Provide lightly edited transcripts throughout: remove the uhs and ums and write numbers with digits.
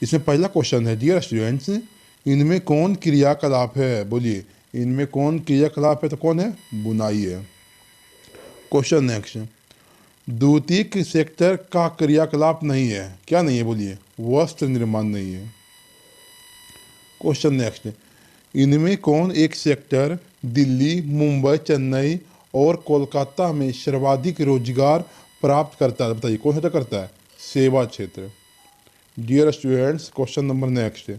इसमें पहला क्वेश्चन है, डियर स्टूडेंट्स, इनमें कौन क्रियाकलाप है? बोलिए, इनमें कौन क्रियाकलाप है? तो कौन है? बुनाई है। क्वेश्चन नेक्स्ट, द्वितीयक सेक्टर का क्रियाकलाप नहीं है। क्या नहीं है? बोलिए, वस्त्र निर्माण नहीं है। क्वेश्चन नेक्स्ट, इनमें कौन एक सेक्टर दिल्ली, मुंबई, चेन्नई और कोलकाता में सर्वाधिक रोजगार प्राप्त करता है? बताइए, कौन सा करता है? सेवा क्षेत्र। Dear students, question number next,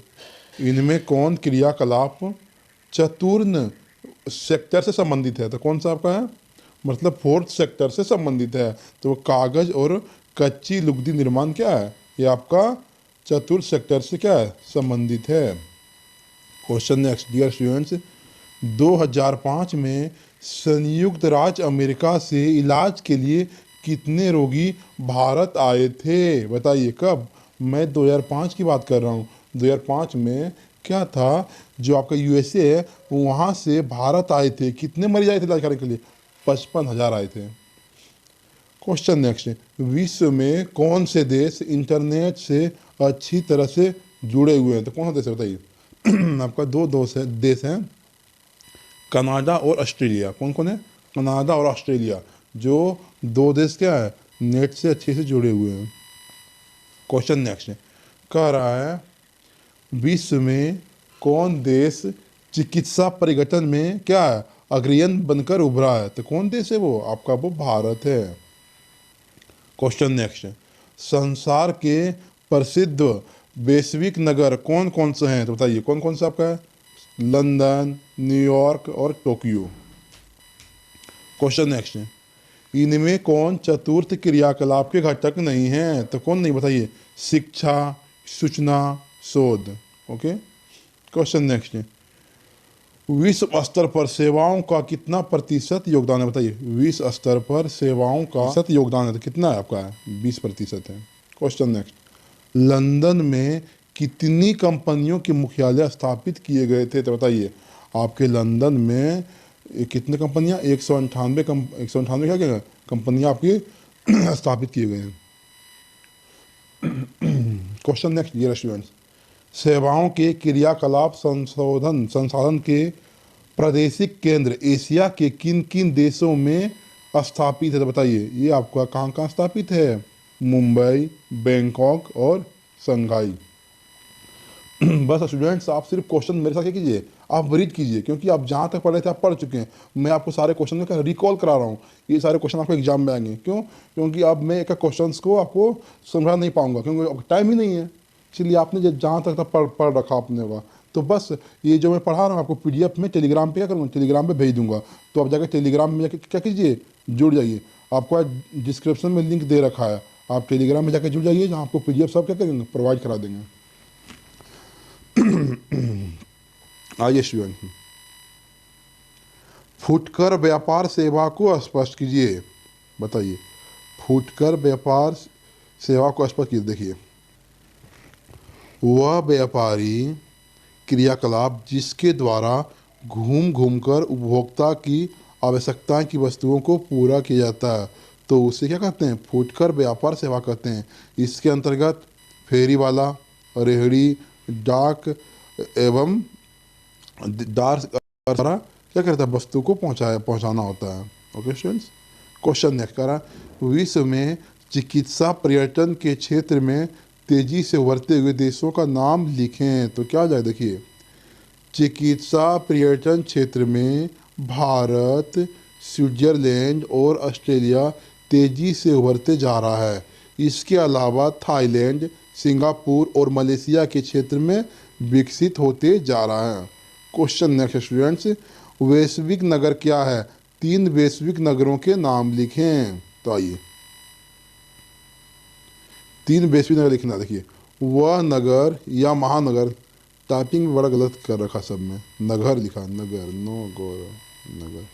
इनमें कौन क्रियाकलाप चतुर्थ सेक्टर से संबंधित है? तो कौन सा आपका है? मतलब फोर्थ सेक्टर से संबंधित है। तो कागज और कच्ची लुगदी निर्माण क्या है? ये आपका चतुर्थ सेक्टर से क्या है? संबंधित है। क्वेश्चन नेक्स्ट, डियर स्टूडेंट्स, 2005 में संयुक्त राज्य अमेरिका से इलाज के लिए कितने रोगी भारत आए थे? बताइए, कब? मैं 2005 की बात कर रहा हूँ। 2005 में क्या था, जो आपका यूएसए है वहाँ से भारत आए थे। कितने मरीज आए थे इलाज करने के लिए? 55,000 आए थे। क्वेश्चन नेक्स्ट, विश्व में कौन से देश इंटरनेट से अच्छी तरह से जुड़े हुए हैं? तो कौन सा देश है? बताइए। आपका दो देश हैं, कनाडा और ऑस्ट्रेलिया। कौन कौन है? कनाडा और ऑस्ट्रेलिया, जो दो देश क्या है? नेट से अच्छे से जुड़े हुए हैं। क्वेश्चन नेक्स्ट कह रहा है, विश्व में कौन देश चिकित्सा परिगठन में क्या है? अग्रणी बनकर उभरा है? तो कौन देश है वो? आपका वो भारत है। क्वेश्चन नेक्स्ट, संसार के प्रसिद्ध वैश्विक नगर कौन कौन से हैं? तो बताइए, कौन कौन सा आपका है? लंदन, न्यूयॉर्क और टोक्यो। क्वेश्चन नेक्स्ट, इनमें कौन चतुर्थ क्रियाकलाप के घटक नहीं है? तो कौन नहीं? बताइए, शिक्षा, सूचना, शोध। ओके। क्वेश्चन नेक्स्ट, विश्व स्तर पर सेवाओं का कितना प्रतिशत योगदान है? बताइए, विश्व स्तर पर सेवाओं का प्रतिशत योगदान है तो कितना है आपका? 20% है। क्वेश्चन नेक्स्ट, लंदन में कितनी कंपनियों के मुख्यालय स्थापित किए गए थे? तो बताइए, आपके लंदन में कितने कंपनियां? 198 198 क्या कंपनियां आपकी स्थापित किए गए हैं। क्वेश्चन नेक्स्ट, डियर स्टूडेंट्स, सेवाओं के क्रियाकलाप संसाधन के प्रादेशिक केंद्र एशिया के किन किन देशों में स्थापित है? तो बताइए, ये आपका कहाँ कहाँ स्थापित है? मुंबई, बैंकॉक और शंघाई। बस स्टूडेंट्स, आप सिर्फ क्वेश्चन मेरे साथ क्या कीजिए, आप रीड कीजिए, क्योंकि आप जहाँ तक पढ़ रहे थे आप पढ़ चुके हैं। मैं आपको सारे क्वेश्चन का रिकॉल करा रहा हूँ। ये सारे क्वेश्चन आपको एग्जाम में आएंगे। क्यों? क्योंकि अब मैं एक क्वेश्चन को आपको समझा नहीं पाऊंगा, क्योंकि टाइम ही नहीं है। इसलिए आपने जहाँ तक पढ़ रखा आपने होगा, तो बस ये जो मैं पढ़ा रहा हूँ आपको पीडीएफ में टेलीग्राम पे क्या करूँगा? टेलीग्राम पे भेज दूंगा। तो आप जाकर टेलीग्राम में जाकर क्या कीजिए, जुड़ जाइए। आपको डिस्क्रिप्शन में लिंक दे रखा है, आप टेलीग्राम में जाकर जुड़ जाइए, जहाँ आपको पीडीएफ सब क्या करेंगे? प्रोवाइड करा देंगे। आइए स्टूडेंट, फुटकर व्यापार सेवा को स्पष्ट कीजिए। बताइए, फुटकर व्यापार सेवा को स्पष्ट कीजिए। देखिए, वह व्यापारी क्रियाकलाप जिसके द्वारा घूम घूम कर उपभोक्ता की आवश्यकताएं की वस्तुओं को पूरा किया जाता है, तो उसे क्या कहते हैं? फुटकर व्यापार सेवा कहते हैं। इसके अंतर्गत फेरी वाला, रेहड़ी, डाक एवं द्वारा क्या करता है? वस्तु को पहुंचाना होता है। ओके स्टूडेंट्स, क्वेश्चन नेक्स्ट करा, विश्व में चिकित्सा पर्यटन के क्षेत्र में तेजी से उभरते हुए देशों का नाम लिखें। तो क्या जाए? देखिए, चिकित्सा पर्यटन क्षेत्र में भारत, स्विट्जरलैंड और ऑस्ट्रेलिया तेजी से उभरते जा रहा है। इसके अलावा थाईलैंड, सिंगापुर और मलेशिया के क्षेत्र में विकसित होते जा रहा है। क्वेश्चन नेक्स्ट स्टूडेंट्स, वैश्विक नगर क्या है? 3 वैश्विक नगरों के नाम लिखें। तो आइए, 3 वैश्विक नगर लिखना। देखिए, वह नगर या महानगर, टाइपिंग में बड़ा गलत कर रखा सब में, नगर लिखा, नगर, नो गो नगर।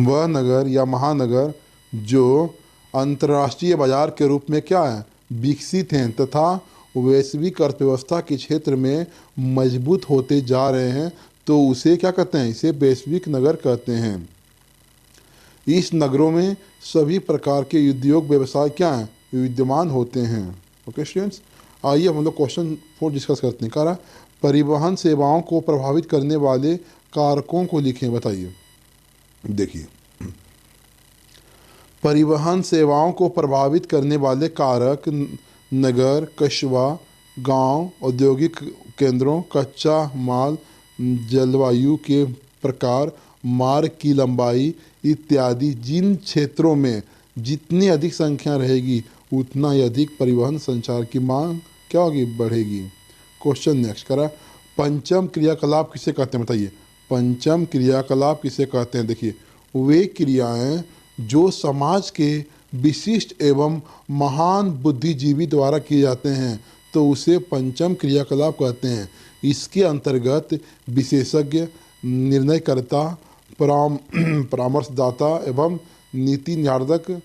वह नगर या महानगर जो अंतर्राष्ट्रीय बाजार के रूप में क्या है? विकसित हैं तथा वैश्विक अर्थव्यवस्था के क्षेत्र में मजबूत होते जा रहे हैं, तो उसे क्या कहते हैं? इसे वैश्विक नगर कहते हैं। इस नगरों में सभी प्रकार के उद्योग व्यवसाय क्या हैं? विद्यमान होते हैं। ओके स्टूडेंट्स, आइए हम लोग क्वेश्चन 4 डिस्कस करते हैं। कह रहा परिवहन सेवाओं को प्रभावित करने वाले कारकों को लिखें, बताइए। देखिए, परिवहन सेवाओं को प्रभावित करने वाले कारक नगर, कस्बा, गांव, औद्योगिक केंद्रों, कच्चा माल, जलवायु के प्रकार, मार्ग की लंबाई इत्यादि। जिन क्षेत्रों में जितनी अधिक संख्या रहेगी उतना ही अधिक परिवहन संचार की मांग क्या होगी, बढ़ेगी। क्वेश्चन नेक्स्ट करा, पंचम क्रियाकलाप किसे कहते हैं, बताइए। पंचम क्रियाकलाप किसे कहते हैं? देखिए, वे क्रियाएं जो समाज के विशिष्ट एवं महान बुद्धिजीवी द्वारा किए जाते हैं तो उसे पंचम क्रियाकलाप कहते हैं। इसके अंतर्गत विशेषज्ञ, निर्णयकर्ता, परामर्शदाता एवं नीति निर्धारक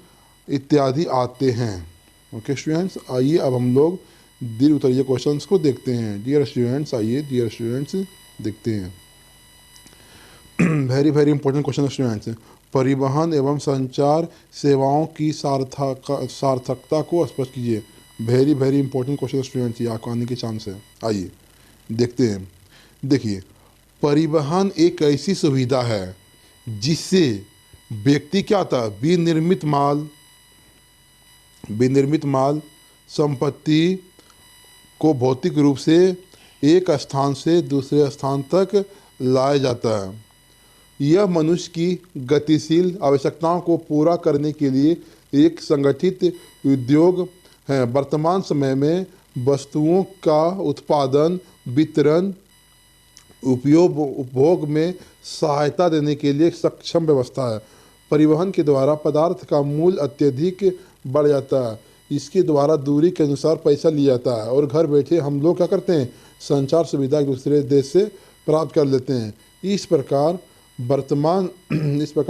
इत्यादि आते हैं। ओके स्टूडेंट्स, आइए अब हम लोग दीर्घ उत्तरीय क्वेश्चंस को देखते हैं। डियर स्टूडेंट्स, आइए डियर स्टूडेंट्स देखते हैं। Very very important question students. परिवहन एवं संचार सेवाओं की सार्थकता को स्पष्ट कीजिए। Very very important question students, ये आपको आने की चांस है। आइए देखते हैं। देखिए, परिवहन एक ऐसी सुविधा है जिससे व्यक्ति क्या होता है, विनिर्मित माल संपत्ति को भौतिक रूप से एक स्थान से दूसरे स्थान तक लाया जाता है। यह मनुष्य की गतिशील आवश्यकताओं को पूरा करने के लिए एक संगठित उद्योग है। वर्तमान समय में वस्तुओं का उत्पादन, वितरण, उपभोग में सहायता देने के लिए सक्षम व्यवस्था है। परिवहन के द्वारा पदार्थ का मूल्य अत्यधिक बढ़ जाता है। इसके द्वारा दूरी के अनुसार पैसा लिया जाता है और घर बैठे हम लोग क्या करते हैं, संचार सुविधा एक दूसरे देश से प्राप्त कर लेते हैं। इस प्रकार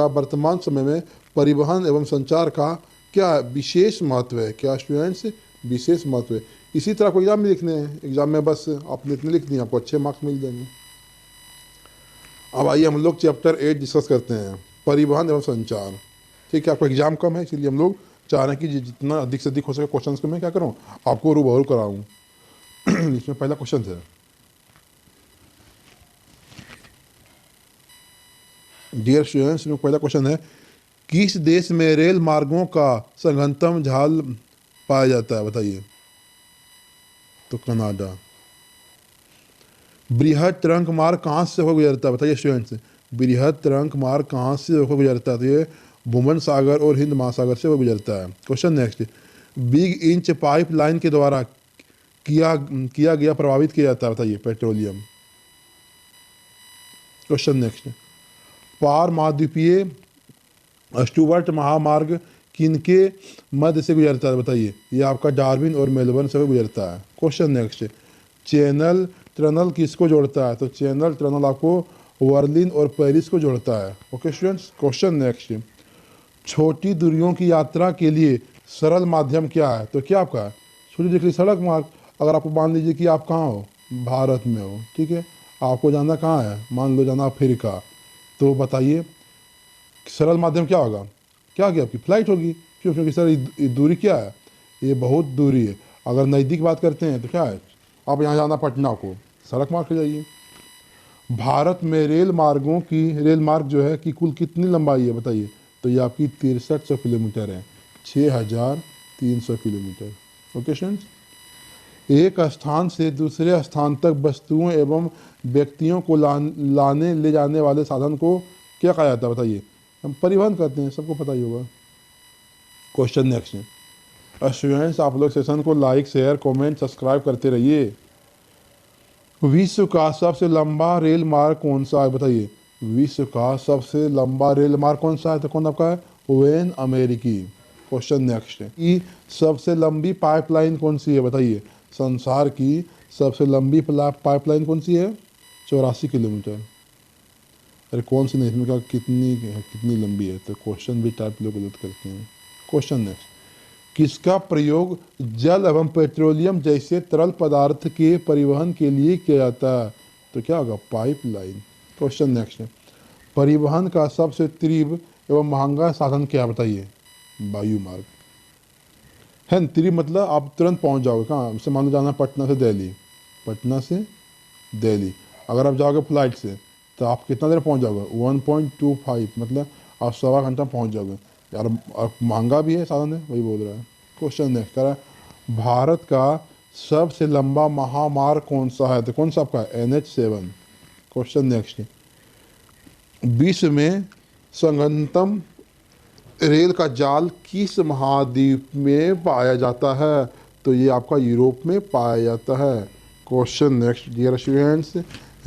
वर्तमान समय में परिवहन एवं संचार का क्या विशेष महत्व है। क्या स्टूडेंट्स, विशेष महत्व है। इसी तरह को एग्जाम में लिखने हैं, एग्जाम में बस आपने इतने लिख दिए, आपको अच्छे मार्क्स मिल जाएंगे। अब आइए हम लोग चैप्टर 8 डिस्कस करते हैं, परिवहन एवं संचार। ठीक है, आपको एग्जाम कम है इसलिए हम लोग चाह रहे हैं कि जितना अधिक से अधिक हो सके क्वेश्चंस को मैं क्या करूँ, आपको रूबरू कराऊँ। इसमें पहला क्वेश्चन है, डियर स्टूडेंट्स, में पहला क्वेश्चन है, किस देश में रेल मार्गों का संगतम जाल पाया जाता है, बताइए। तो कनाडा। बृहद ट्रंक मार्ग कहाँ से होकर गुजरता है, बताइए स्टूडेंट्स। बृहद ट्रंक मार्ग कहाँ से होकर गुजरता है, तो ये भूमन सागर और हिंद महासागर से होकर गुजरता है। Question next, big inch pipe line के द्वारा किया गया प्रभावित किया जाता है, बताइए। पेट्रोलियम। क्वेश्चन नेक्स्ट, पार महाद्वीपीय स्टुवर्ट महामार्ग किनके मध्य से गुजरता है, बताइए। ये आपका डार्विन और मेलबर्न से गुजरता है। क्वेश्चन नेक्स्ट, चैनल टनल किसको जोड़ता है, तो चैनल टनल आपको वर्लिन और पेरिस को जोड़ता है। Okay students. क्वेश्चन नेक्स्ट, छोटी दूरियों की यात्रा के लिए सरल माध्यम क्या है, तो क्या आपका छोटी दूरी के लिए सड़क मार्ग। अगर आपको मान लीजिए कि आप कहाँ हो, भारत में हो, ठीक है, आपको जाना कहाँ है, मान लो जाना अफ्रीका, तो बताइए सरल माध्यम क्या होगा, क्या होगी आपकी फ्लाइट होगी। क्यों, क्योंकि सर ये दूरी क्या है, ये बहुत दूरी है। अगर नज़दीक बात करते हैं तो क्या है, आप यहाँ जाना पटना को, सड़क मार्ग पे जाइए। भारत में रेल मार्ग जो है कि कुल कितनी लंबाई है, बताइए। तो ये आपकी 6300 किलोमीटर है, 6300 किलोमीटर। ओके स्टूडेंट्स, एक स्थान से दूसरे स्थान तक वस्तुओं एवं व्यक्तियों को लाने ले जाने वाले साधन को क्या कहा जाता है, बताइए। हम परिवहन कहते हैं, सबको पता ही होगा। क्वेश्चन नेक्स्ट है, स्टूडेंट्स आप लोग सेशन को लाइक, शेयर, कमेंट, सब्सक्राइब करते रहिए। विश्व का सबसे लंबा रेल मार्ग कौन सा है, बताइए। विश्व का सबसे लंबा रेल मार्ग कौन सा है, तो कौन आपका है, ओवेन अमेरिकी। क्वेश्चन नेक्स्ट है, कि सबसे लंबी पाइपलाइन कौन सी है, बताइए। संसार की सबसे लंबी पाइपलाइन कौन सी है, 84 किलोमीटर। अरे कौन सी नहीं, इसमें क्या कितनी लंबी है, तो क्वेश्चन भी टाइप लोग गलत करते हैं। क्वेश्चन नेक्स्ट, किसका प्रयोग जल एवं पेट्रोलियम जैसे तरल पदार्थ के परिवहन के लिए किया जाता है, तो क्या होगा, पाइपलाइन। क्वेश्चन नेक्स्ट है, परिवहन का सबसे तीव्र एवं महंगा साधन क्या, बताइए। वायु मार्ग। है ना, त्री मतलब आप तुरंत पहुंच जाओगे कहाँ, जैसे मान लो जाना है पटना से दिल्ली, पटना से दिल्ली, अगर आप जाओगे फ्लाइट से तो आप कितना देर पहुंच जाओगे, 1.25, मतलब आप 1.25 घंटा पहुंच जाओगे यार। और महंगा भी है साधन है, वही बोल रहा है। क्वेश्चन नेक्स्ट कह रहा है भारत का सबसे लंबा महामार्ग कौन सा है, तो कौन सा आपका NH7। क्वेश्चन नेक्स्ट, विश्व में संगतम रेल का जाल किस महाद्वीप में पाया जाता है, तो ये आपका यूरोप में पाया जाता है। Question next dear students,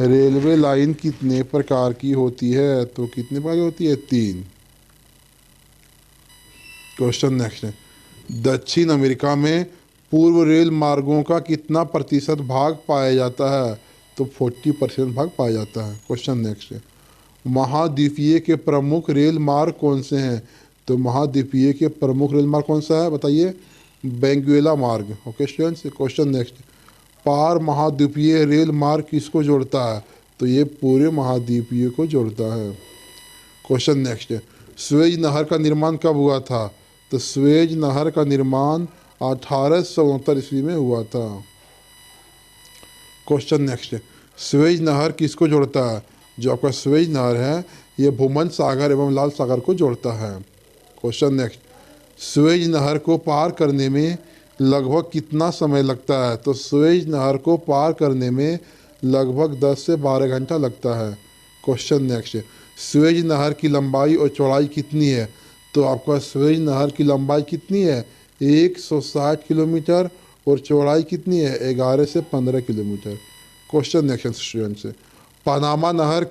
railway line कितने प्रकार की होती है, तो कितने प्रकार की होती है, 3। क्वेश्चन नेक्स्ट, दक्षिण अमेरिका में पूर्व रेल मार्गों का कितना प्रतिशत भाग पाया जाता है, तो 40% भाग पाया जाता है। क्वेश्चन नेक्स्ट, महाद्वीपीय के प्रमुख रेल मार्ग कौन से हैं, तो महाद्वीपीय के प्रमुख रेल मार्ग कौन सा है बताइए, बेंगुएला मार्ग। Okay students. क्वेश्चन नेक्स्ट, पार महाद्वीपीय रेल मार्ग किसको जोड़ता है, तो ये पूरे महाद्वीपीय को जोड़ता है। क्वेश्चन नेक्स्ट, स्वेज नहर का निर्माण कब हुआ था, तो स्वेज नहर का निर्माण 1869 ईस्वी में हुआ था। क्वेश्चन नेक्स्ट, स्वेज नहर किसको जोड़ता है, जो आपका स्वेज नहर है ये भूमध्य सागर एवं लाल सागर को जोड़ता है। क्वेश्चन नेक्स्ट, स्वेज नहर को पार करने में लगभग कितना समय लगता है, तो स्वेज नहर को पार करने में लगभग 10 से 12 घंटा लगता है। क्वेश्चन नेक्स्ट, स्वेज नहर की लंबाई और चौड़ाई कितनी है, तो आपका स्वेज नहर की लंबाई कितनी है, 160 किलोमीटर, और चौड़ाई कितनी है, 11 से 15 kilometre. Question next students, Panama नहर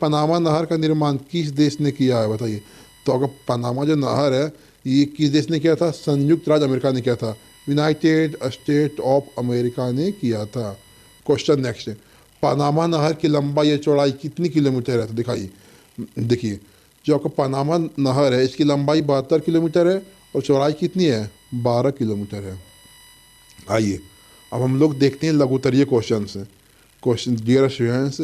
पनामा नहर का निर्माण किस देश ने किया है बताइए, तो अगर पनामा जो नहर है ये किस देश ने किया था, संयुक्त राज्य अमेरिका ने किया था, यूनाइटेड स्टेट ऑफ अमेरिका ने किया था। क्वेश्चन नेक्स्ट, पनामा नहर की लंबाई या चौड़ाई कितनी किलोमीटर है, तो दिखाइए, देखिए जो आपका पनामा नहर है इसकी लंबाई 72 किलोमीटर है और चौड़ाई कितनी है, 12 किलोमीटर है। आइए अब हम लोग देखते हैं लघुत्तरीय क्वेश्चन से। Question dear students,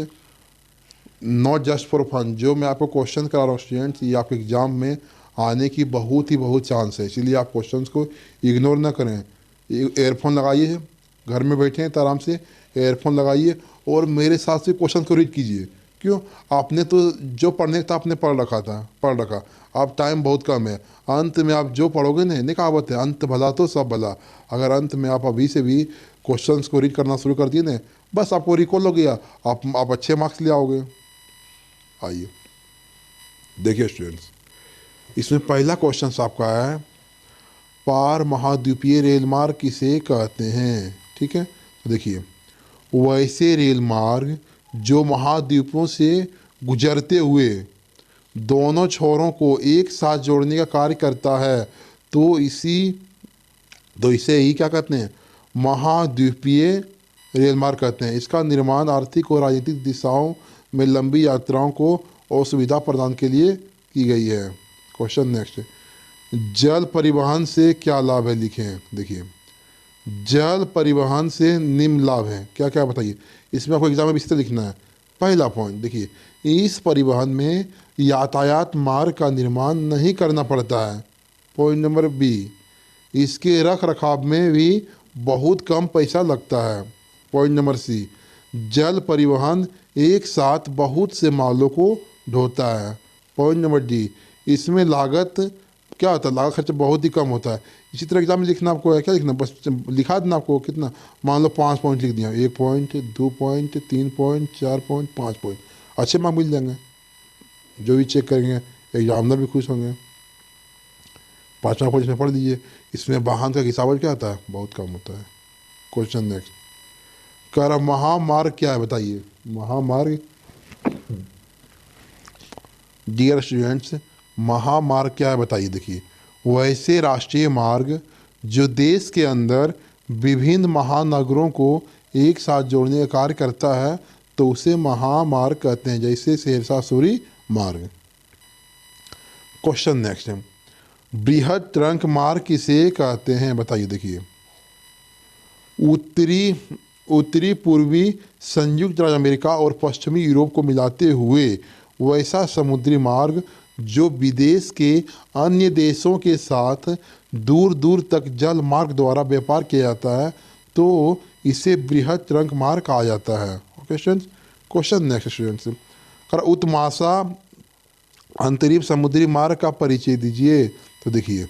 not just for fun, जो मैं आपको क्वेश्चन करा रहा हूँ स्टूडेंट्स, ये आपके एग्जाम में आने की बहुत चांस है, इसीलिए आप क्वेश्चंस को इग्नोर ना करें। एयरफोन लगाइए, घर में बैठे हैं तो आराम से एयरफोन लगाइए और मेरे साथ से क्वेश्चन को रीड कीजिए। क्यों, आपने तो जो पढ़ने था आपने पढ़ रखा, अब टाइम बहुत कम है। अंत में आप जो पढ़ोगे ना, कहावत है अंत भला तो सब भला, अगर अंत में आप अभी से भी क्वेश्चंस को रीड करना शुरू कर दिए ना, बस आपको रिकॉल हो गया, आप अच्छे मार्क्स ले आओगे। आइए देखिए स्टूडेंट्स, इसमें पहला क्वेश्चन आपका है, पार महाद्वीपीय रेल मार्ग किसे कहते हैं। ठीक है, तो देखिए, वैसे रेल मार्ग जो महाद्वीपों से गुजरते हुए दोनों छोरों को एक साथ जोड़ने का कार्य करता है, तो इसे ही क्या कहते हैं, महाद्वीपीय रेल मार्ग कहते हैं। इसका निर्माण आर्थिक और राजनीतिक दिशाओं में लंबी यात्राओं को और सुविधा प्रदान के लिए की गई है। क्वेश्चन नेक्स्ट, जल परिवहन से क्या लाभ है, लिखें। देखिए, जल परिवहन से निम्न लाभ है, क्या क्या बताइए, इसमें आपको एग्जाम में इस तरह लिखना है। पहला पॉइंट देखिए, इस परिवहन में यातायात मार्ग का निर्माण नहीं करना पड़ता है। पॉइंट नंबर बी, इसके रख रखाव में भी बहुत कम पैसा लगता है। पॉइंट नंबर सी, जल परिवहन एक साथ बहुत से मालों को ढोता है। पॉइंट नंबर डी, इसमें लागत क्या होता है, लागत खर्च बहुत ही कम होता है। इसी तरह एग्जाम में लिखना आपको है, क्या लिखना, बस लिखा देना आपको कितना, मान लो 5 पॉइंट लिख दिया, 1 point, 2 point, 3 point, 4 point, 5 point, अच्छे मार्क मिल जाएंगे। जो भी चेक करेंगे एग्जामिनर भी खुश होंगे। 5वां पॉइंट इसमें पढ़ लीजिए, इसमें वाहन का गिरावट क्या होता है, बहुत कम होता है। क्वेश्चन नेक्स्ट, कर महामार्ग क्या है बताइए, महामार्ग डियर स्टूडेंट्स, महामार्ग क्या है बताइए। देखिए, वैसे राष्ट्रीय मार्ग जो देश के अंदर विभिन्न महानगरों को एक साथ जोड़ने का कार्य करता है, तो उसे महामार्ग कहते हैं, जैसे सहरसा सूरी मार्ग। क्वेश्चन नेक्स्ट है, बृहद ट्रंक मार्ग किसे कहते हैं बताइए। देखिए, उत्तरी पूर्वी संयुक्त राज्य अमेरिका और पश्चिमी यूरोप को मिलाते हुए वैसा समुद्री मार्ग जो विदेश के अन्य देशों के साथ दूर दूर तक जल मार्ग द्वारा व्यापार किया जाता है तो इसे बृहत ट्रंक मार्ग कहा जाता है। Okay students, question next students, उत्तमाशा अंतरिम समुद्री मार्ग का परिचय दीजिए। तो देखिए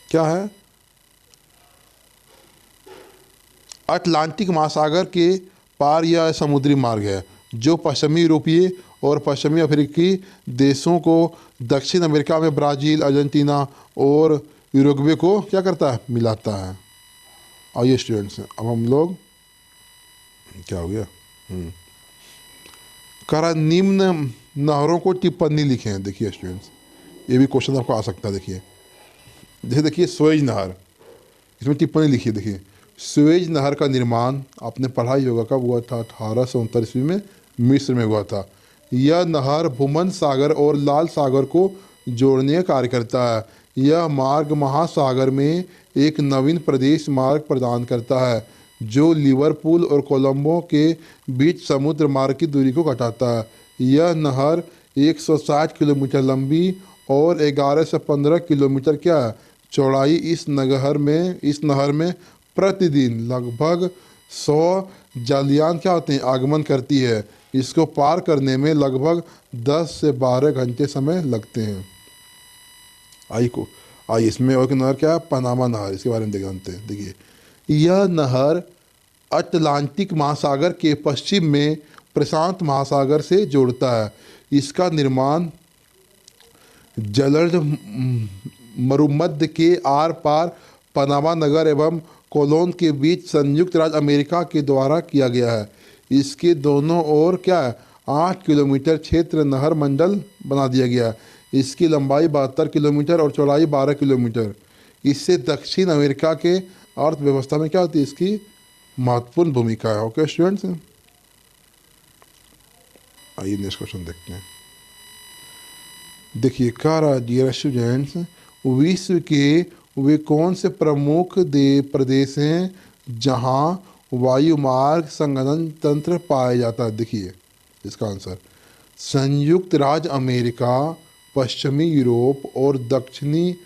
क्या है, अटलांटिक महासागर के पार यह समुद्री मार्ग है जो पश्चिमी यूरोपीय और पश्चिमी अफ्रीकी देशों को दक्षिण अमेरिका में ब्राज़ील, अर्जेंटीना और यूरुग्वे को क्या करता है, मिलाता है। आइए स्टूडेंट्स, अब हम लोग क्या हो गया, करा निम्न नहरों को टिप्पणी लिखें। देखिए स्टूडेंट्स, ये भी क्वेश्चन आपको आ सकता है। देखिए जैसे देखिए सुएज नहर, इसमें टिप्पणी लिखिए। देखिए सुएज नहर का निर्माण आपने पढ़ा ही होगा, कब हुआ था, 1869 ईस्वी में मिस्र में हुआ था। यह नहर भूमध्य सागर और लाल सागर को जोड़ने का कार्य करता है। यह मार्ग महासागर में एक नवीन प्रदेश मार्ग प्रदान करता है जो लिवरपूल और कोलंबो के बीच समुद्र मार्ग की दूरी को घटाता है। यह नहर 160 किलोमीटर लंबी और 11 से 15 किलोमीटर क्या है, चौड़ाई। इस नहर में प्रतिदिन लगभग 100 जलयान क्या होते हैं, आगमन करती है। इसको पार करने में लगभग 10 से 12 घंटे समय लगते हैं। आइए इसमें और एक नहर क्या है, पनामा नहर, इसके बारे में जानते हैं। देखिए यह नहर अटलांटिक महासागर के पश्चिम में प्रशांत महासागर से जोड़ता है। इसका निर्माण जलद मरुमध्य के आर पार पनामा नगर एवं कोलोन के बीच संयुक्त राज्य अमेरिका के द्वारा किया गया है। इसके दोनों ओर क्या है, 8 किलोमीटर क्षेत्र नहर मंडल बना दिया गया है। इसकी लंबाई 72 किलोमीटर और चौड़ाई 12 किलोमीटर। इससे दक्षिण अमेरिका के अर्थव्यवस्था में क्या होती है, इसकी महत्वपूर्ण भूमिका है। ओके स्टूडेंट्स, आइए नेक्स्ट क्वेश्चन देखते हैं। देखिए कारा डियर स्टूडेंट्स, विश्व के वे कौन से प्रमुख प्रदेश हैं जहां वायुमार्ग संगठन तंत्र पाया जाता है। देखिए इसका आंसर संयुक्त राज्य अमेरिका, पश्चिमी यूरोप और दक्षिणी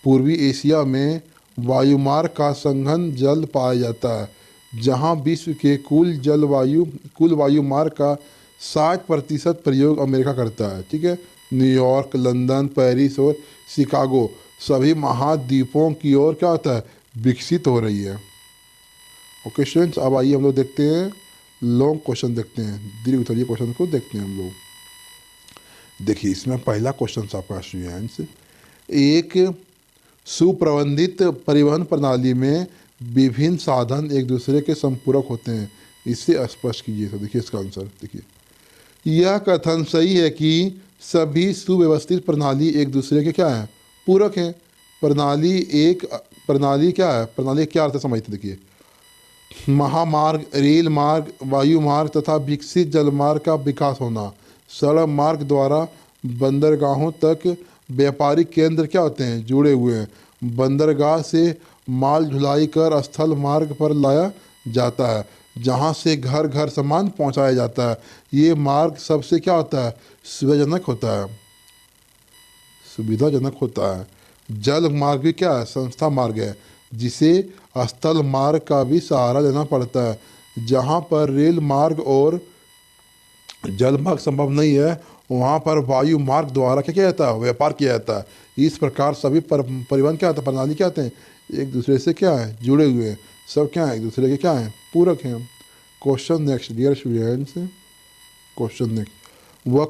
पूर्वी एशिया में वायुमार्ग का संघन जल पाया जाता है, जहां विश्व के कुल वायुमार्ग का 60% प्रयोग अमेरिका करता है। ठीक है, न्यूयॉर्क, लंदन, पेरिस और शिकागो सभी महाद्वीपों की ओर क्या होता है, विकसित हो रही है। ओके स्टूडेंट्स, अब आइए हम लोग देखते हैं लॉन्ग क्वेश्चन, देखते हैं दीर्घ उत्तरीय क्वेश्चन को देखते हैं हम लोग। देखिए इसमें पहला क्वेश्चन आपका स्टूडेंट्स, एक सुप्रबंधित परिवहन प्रणाली में विभिन्न साधन एक दूसरे के संपूरक होते हैं, इसे स्पष्ट कीजिए। तो देखिए इसका आंसर, देखिए यह कथन सही है कि सभी सुव्यवस्थित प्रणाली एक दूसरे के क्या है, पूरक हैं। प्रणाली क्या है, प्रणाली क्या अर्थ समझते। देखिए महामार्ग, रेल मार्ग, वायु मार्ग तथा विकसित जलमार्ग का विकास होना, सड़क मार्ग द्वारा बंदरगाहों तक व्यापारिक केंद्र क्या होते हैं, जुड़े हुए हैं। बंदरगाह से माल ढुलाई कर स्थल मार्ग पर लाया जाता है जहां से घर घर सामान पहुंचाया जाता है। ये मार्ग सबसे क्या होता है, सुविधाजनक होता है। जल मार्ग भी क्या है, संस्था मार्ग है जिसे स्थल मार्ग का भी सहारा लेना पड़ता है। जहां पर रेल मार्ग और जल मार्ग संभव नहीं है वहां पर वायु मार्ग द्वारा क्या किया जाता है, व्यापार किया जाता है। इस प्रकार सभी परिवहन क्या होता है, प्रणाली क्या होते हैं, एक दूसरे से क्या है, जुड़े हुए हैं। सब क्या है, एक दूसरे के क्या हैं, पूरक हैं। Question next dear students, question next, वह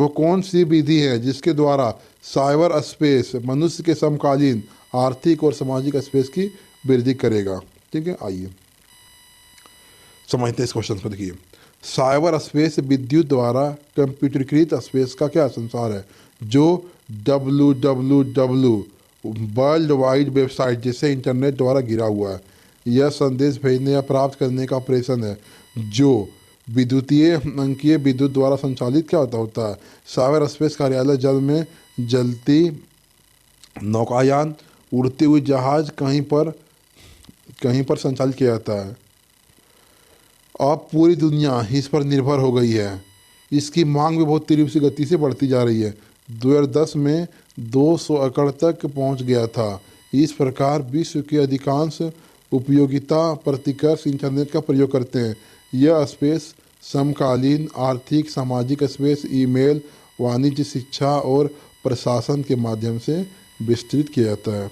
कौन सी विधि है जिसके द्वारा साइबर स्पेस मनुष्य के समकालीन आर्थिक और सामाजिक स्पेस की वृद्धि करेगा। ठीक है, आइए समझते हैं इस क्वेश्चन को। देखिए साइबर स्पेस विद्युत द्वारा कंप्यूटरीकृत स्पेस का क्या संसार है जो www वर्ल्ड वाइड वेबसाइट जैसे इंटरनेट द्वारा घिरा हुआ है। यह संदेश भेजने या प्राप्त करने का ऑपरेशन है जो विद्युतीय अंकीय विद्युत द्वारा संचालित क्या होता है। साइबर स्पेस कार्यालय जल में जलती नौकायान, उड़ते हुए जहाज कहीं पर संचालित किया जाता है। अब पूरी दुनिया इस पर निर्भर हो गई है। इसकी मांग भी बहुत तेजी से गति से बढ़ती जा रही है। 2010 में 200 एकड़ तक पहुंच गया था। इस प्रकार विश्व के अधिकांश उपयोगिता प्रतिकर्ष इंटरनेट का प्रयोग करते हैं। यह स्पेस समकालीन आर्थिक सामाजिक स्पेस ईमेल वाणिज्य शिक्षा और प्रशासन के माध्यम से विस्तृत किया जाता है।